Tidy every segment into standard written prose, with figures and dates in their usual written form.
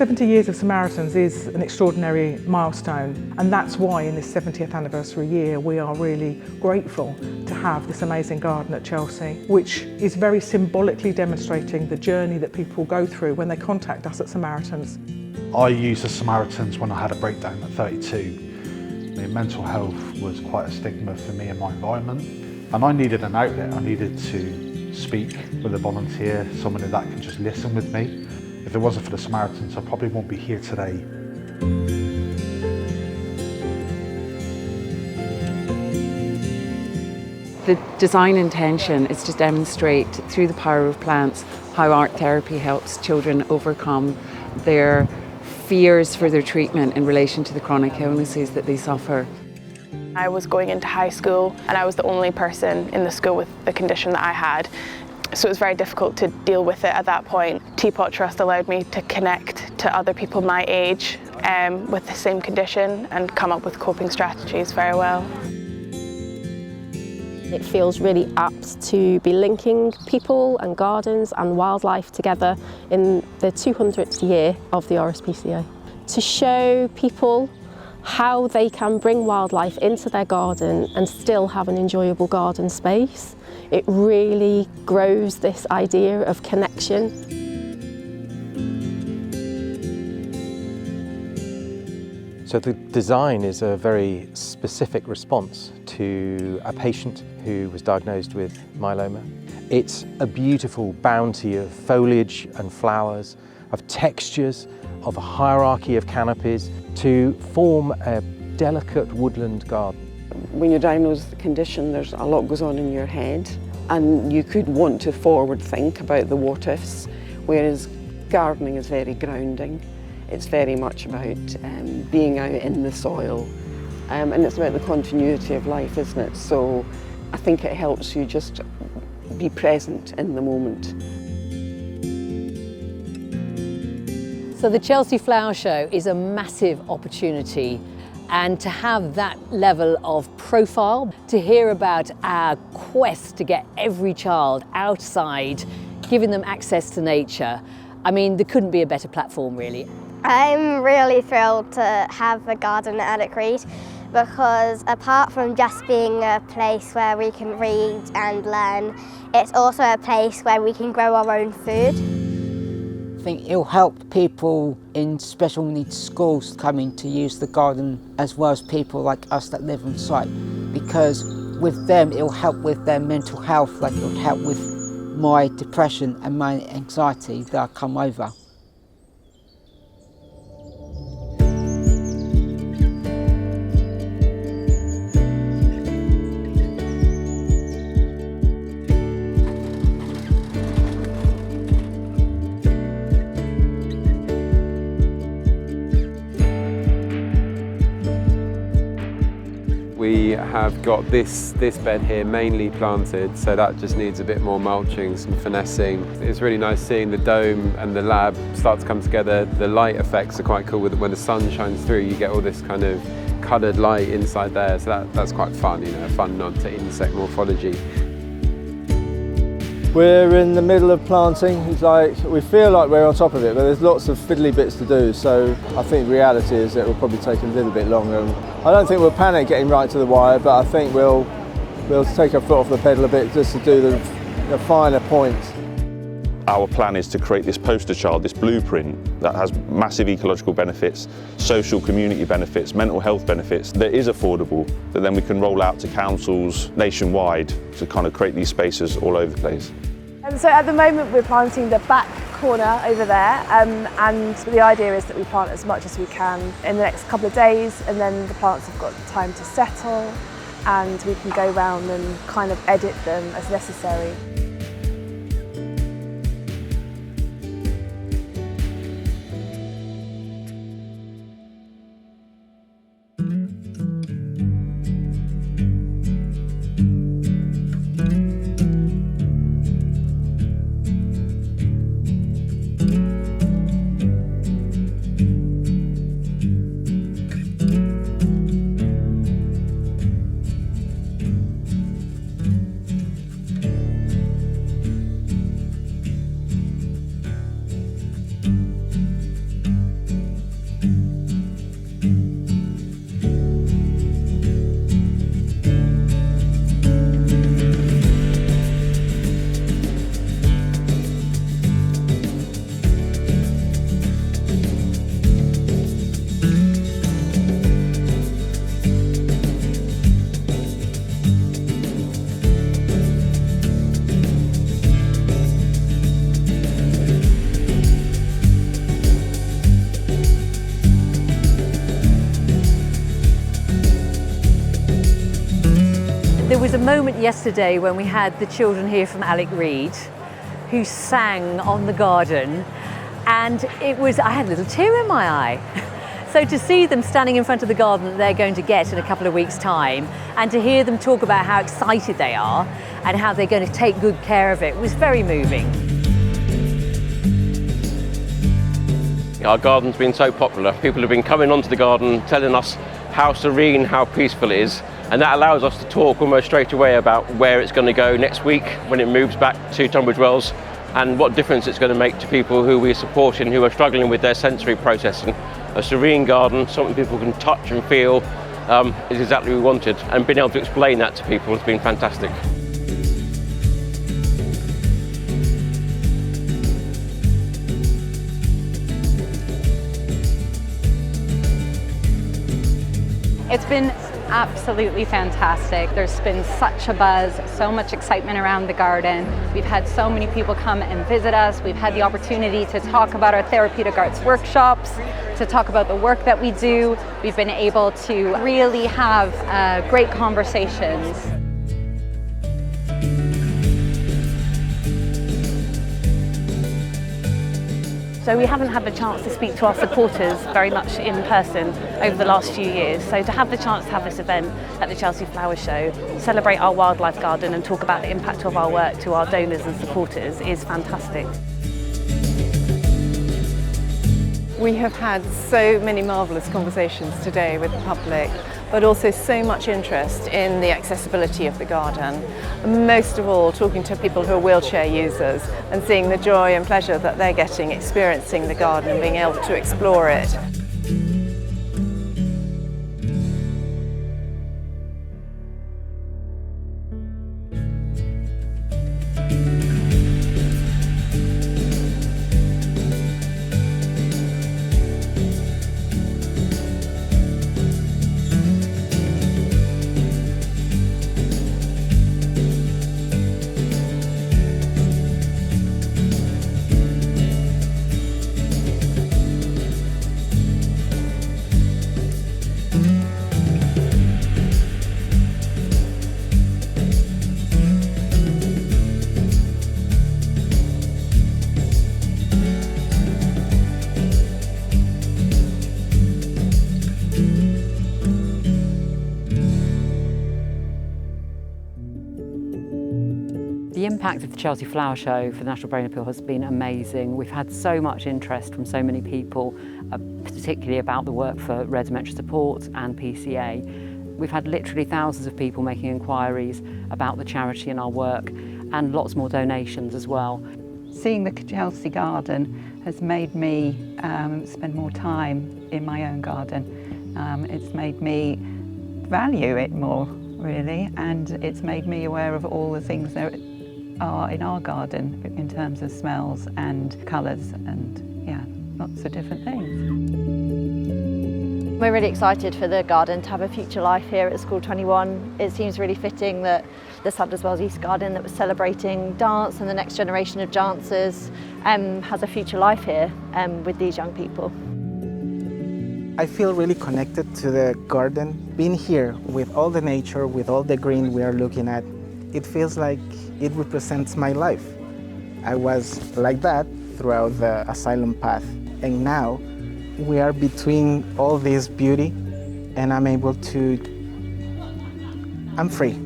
70 years of Samaritans is an extraordinary milestone, and that's why in this 70th anniversary year we are really grateful to have this amazing garden at Chelsea, which is very symbolically demonstrating the journey that people go through when they contact us at Samaritans. I used the Samaritans when I had a breakdown at 32. I mean, mental health was quite a stigma for me and my environment, and I needed an outlet. I needed to speak with a volunteer, someone that can just listen with me. If it wasn't for the Samaritans, I probably won't be here today. The design intention is to demonstrate through the power of plants how art therapy helps children overcome their fears for their treatment in relation to the chronic illnesses that they suffer. I was going into high school and I was the only person in the school with the condition that I had. So it was very difficult to deal with it at that point. Teapot Trust allowed me to connect to other people my age with the same condition and come up with coping strategies very well. It feels really apt to be linking people and gardens and wildlife together in the 200th year of the RSPCA. To show people how they can bring wildlife into their garden and still have an enjoyable garden space. It really grows this idea of connection. So the design is a very specific response to a patient who was diagnosed with myeloma. It's a beautiful bounty of foliage and flowers, of textures, of a hierarchy of canopies to form a delicate woodland garden. When you're diagnosed with the condition, there's a lot goes on in your head, and you could want to forward think about the what ifs, whereas gardening is very grounding. It's very much about being out in the soil, and it's about the continuity of life, isn't it? So I think it helps you just be present in the moment. So the Chelsea Flower Show is a massive opportunity, and to have that level of profile, to hear about our quest to get every child outside, giving them access to nature, I mean, there couldn't be a better platform really. I'm really thrilled to have a garden at Alec Reed because apart from just being a place where we can read and learn, it's also a place where we can grow our own food. I think it'll help people in special needs schools coming to use the garden as well as people like us that live on site, because with them it'll help with their mental health, like it'll help with my depression and my anxiety that I come over. We have got this bed here mainly planted, so that just needs a bit more mulching, some finessing. It's really nice seeing the dome and the lab start to come together. The light effects are quite cool. When the sun shines through, you get all this kind of coloured light inside there, so that's quite fun, you know, a fun nod to insect morphology. We're in the middle of planting. It's like, we feel like we're on top of it, but there's lots of fiddly bits to do, so I think the reality is that it will probably take a little bit longer. I don't think we'll panic getting right to the wire, but I think we'll take our foot off the pedal a bit just to do the finer points. Our plan is to create this poster child, this blueprint that has massive ecological benefits, social community benefits, mental health benefits, that is affordable, that then we can roll out to councils nationwide to kind of create these spaces all over the place. And so at the moment we're planting the back corner over there, and the idea is that we plant as much as we can in the next couple of days, and then the plants have got time to settle and we can go round and kind of edit them as necessary. was a moment yesterday when we had the children here from Alec Reed who sang on the garden, and I had a little tear in my eye. So to see them standing in front of the garden that they're going to get in a couple of weeks' time, and to hear them talk about how excited they are and how they're going to take good care of it, was very moving. Our garden's been so popular. People have been coming onto the garden telling us how serene, how peaceful it is, and that allows us to talk almost straight away about where it's going to go next week when it moves back to Tunbridge Wells, and what difference it's going to make to people who we're supporting who are struggling with their sensory processing. A serene garden, something people can touch and feel, is exactly what we wanted, and being able to explain that to people has been fantastic. It's been absolutely fantastic. There's been such a buzz, so much excitement around the garden. We've had so many people come and visit us. We've had the opportunity to talk about our therapeutic arts workshops, to talk about the work that we do. We've been able to really have great conversations. So we haven't had the chance to speak to our supporters very much in person over the last few years. So to have the chance to have this event at the Chelsea Flower Show, celebrate our wildlife garden and talk about the impact of our work to our donors and supporters is fantastic. We have had so many marvellous conversations today with the public, but also so much interest in the accessibility of the garden. And most of all, talking to people who are wheelchair users and seeing the joy and pleasure that they're getting experiencing the garden and being able to explore it. The impact of the Chelsea Flower Show for the National Brain Appeal has been amazing. We've had so much interest from so many people, particularly about the work for Red Dementia Support and PCA. We've had literally thousands of people making inquiries about the charity and our work, and lots more donations as well. Seeing the Chelsea garden has made me spend more time in my own garden. It's made me value it more, really, and it's made me aware of all the things that are in our garden in terms of smells and colours and lots of different things. We're really excited for the garden to have a future life here at School 21. It seems really fitting that the Tunbridge Wells East Garden that was celebrating dance and the next generation of dancers has a future life here with these young people. I feel really connected to the garden. Being here with all the nature, with all the green we are looking at, it feels like it represents my life. I was like that throughout the asylum path, and now we are between all this beauty, and I'm free.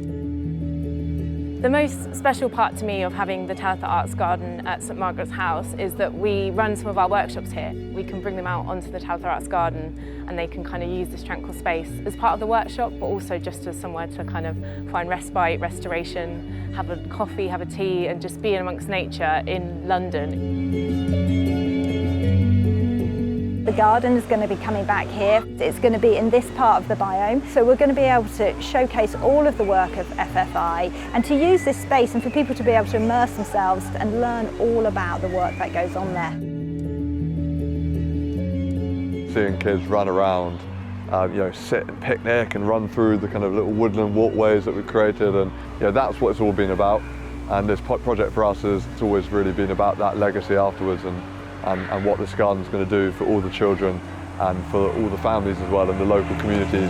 The most special part to me of having the Talitha Arts Garden at St Margaret's House is that we run some of our workshops here. We can bring them out onto the Talitha Arts Garden and they can kind of use this tranquil space as part of the workshop, but also just as somewhere to kind of find respite, restoration, have a coffee, have a tea, and just be in amongst nature in London. The garden is going to be coming back here. It's going to be in this part of the biome. So we're going to be able to showcase all of the work of FFI and to use this space and for people to be able to immerse themselves and learn all about the work that goes on there. Seeing kids run around, sit and picnic and run through the kind of little woodland walkways that we've created, and that's what it's all been about. And this project for us has always really been about that legacy afterwards and what this garden's going to do for all the children and for all the families as well and the local communities.